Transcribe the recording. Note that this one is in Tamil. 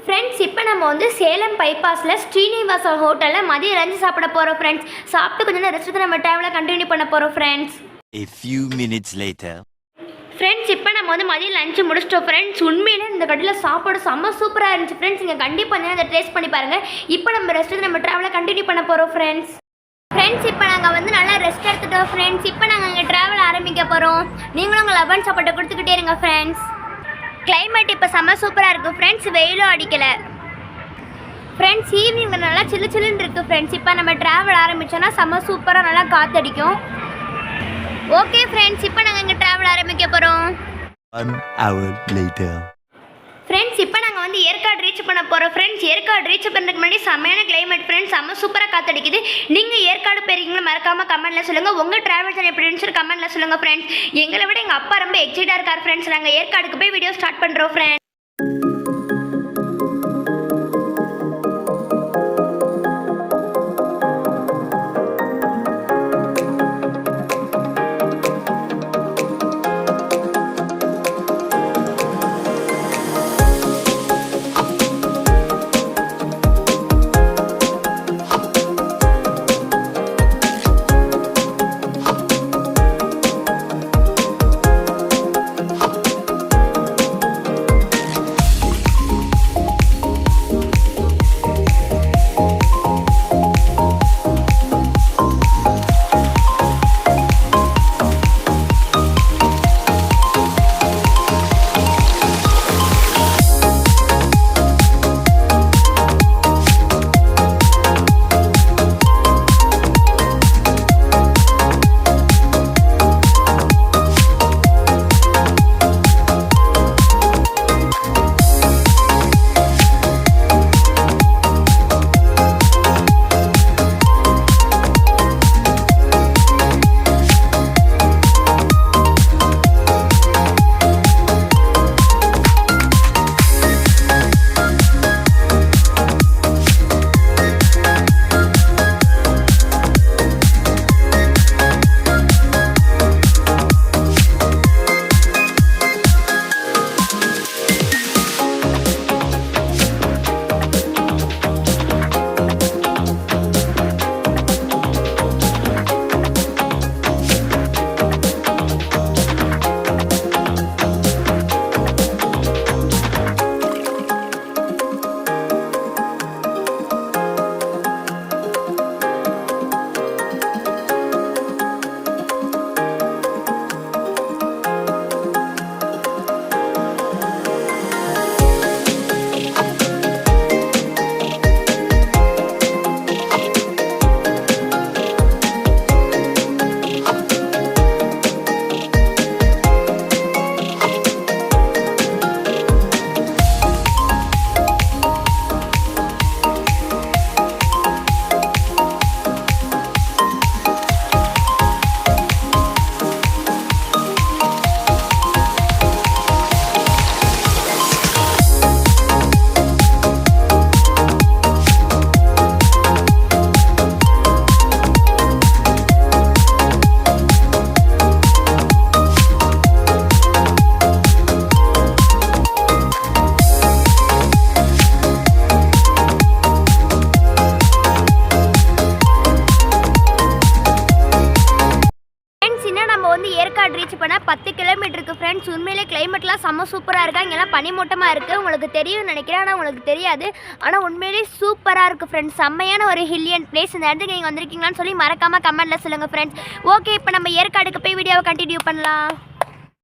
ஃப்ரெண்ட்ஸ், இப்போ நம்ம வந்து சேலம் பைபாஸில் ஸ்ரீனிவாசா ஹோட்டலில் மதியம் லஞ்சு சாப்பிட போகிறோம் ஃப்ரெண்ட்ஸ். சாப்பிட்டு கொஞ்சம் நேரம் ரெஸ்ட்டு நம்ம ட்ராவலை கண்டினியூ பண்ண போகிறோம் friends. A few minutes later. Friends, இப்போ நம்ம வந்து மதியம் லஞ்சு முடிச்சிட்டோம் ஃப்ரெண்ட்ஸ். உண்மையிலே இந்த கடையில் சாப்பாடு செம்ம சூப்பராக இருந்துச்சு ஃப்ரெண்ட்ஸ். நீங்கள் கண்டிப்பாக அதை டேஸ்ட் பண்ணி பாருங்கள். இப்போ நம்ம ரெஸ்ட்டு நம்ம ட்ராவலை கண்டினியூ பண்ண போகிறோம் ஃப்ரெண்ட்ஸ். இப்போ நாங்கள் வந்து நல்லா ரெஸ்ட் எடுத்துட்டோம் ஃப்ரெண்ட்ஸ். இப்போ நாங்கள் இங்கே ட்ராவல் ஆரம்பிக்க போகிறோம். நீங்களும் உங்கள் லவன் சாப்பாட்டை கொடுத்துக்கிட்டே இருங்க ஃப்ரெண்ட்ஸ். கிளைமேட் இப்போ செம்ம சூப்பராக இருக்குது ஃப்ரெண்ட்ஸ். வெயிலும் அடிக்கலை ஃப்ரெண்ட்ஸ். ஈவினிங் நல்லா சில்லு சில்லுன்னு இருக்குது ஃப்ரெண்ட்ஸ். இப்போ நம்ம ட்ராவல் ஆரம்பித்தோன்னா செம்ம சூப்பராக நல்லா காற்றடிக்கும். ஓகே ஃப்ரெண்ட்ஸ், இப்போ நாங்கள் இங்கே ட்ராவல் ஆரம்பிக்க போகிறோம். 1 hour later. ஃப்ரெண்ட்ஸ், இப்போ நாங்கள் வந்து ஏற்காடு ரீச் பண்ண போகிறோம் ஃப்ரெண்ட்ஸ். ஏற்காடு ரீச் பண்ணுறதுக்கு முன்னாடி செம்மையான கிளைமேட் ஃப்ரெண்ட்ஸ். செம்ம சூப்பராக காற்றடிக்குது. நீங்கள் ஏற்காடு போயிருக்கீங்களா மறக்காமல் கமெண்ட்டில் சொல்லுங்கள். உங்கள் ட்ராவல் ஜர்னி எப்படி இருந்துச்சு கமெண்ட்டில் சொல்லுங்கள் ஃப்ரெண்ட்ஸ். எங்களை விட எங்கள் அப்பா ரொம்ப எக்ஸைட்டாக இருக்கார் ஃப்ரெண்ட்ஸ். நாங்கள் ஏற்காடுக்கு போய் வீடியோ ஸ்டார்ட் பண்ணுறோம் ஃப்ரெண்ட்ஸ். ஏற்காடு ரீச் பண்ணால் 10 கிலோமீட்டருக்கு ஃப்ரெண்ட்ஸ். உண்மையிலே கிளைமேட்லாம் செம்ம சூப்பராக இருக்கா. இங்கெல்லாம் பனிமூட்டமாக இருக்குது. உங்களுக்கு தெரியும் நினைக்கிறேன், ஆனால் உங்களுக்கு தெரியாது. ஆனால் உண்மையிலே சூப்பராக இருக்குது ஃப்ரெண்ட்ஸ். செம்மையான ஒரு ஹில்லியன் பிளேஸ். இந்த இடத்துக்கு நீங்கள் வந்திருக்கீங்களான்னு சொல்லி மறக்காமல் கமெண்ட்டில் சொல்லுங்கள் ஃப்ரெண்ட்ஸ். ஓகே, இப்போ நம்ம ஏற்காடுக்கு போய் வீடியோவை கண்டினியூ பண்ணலாம்.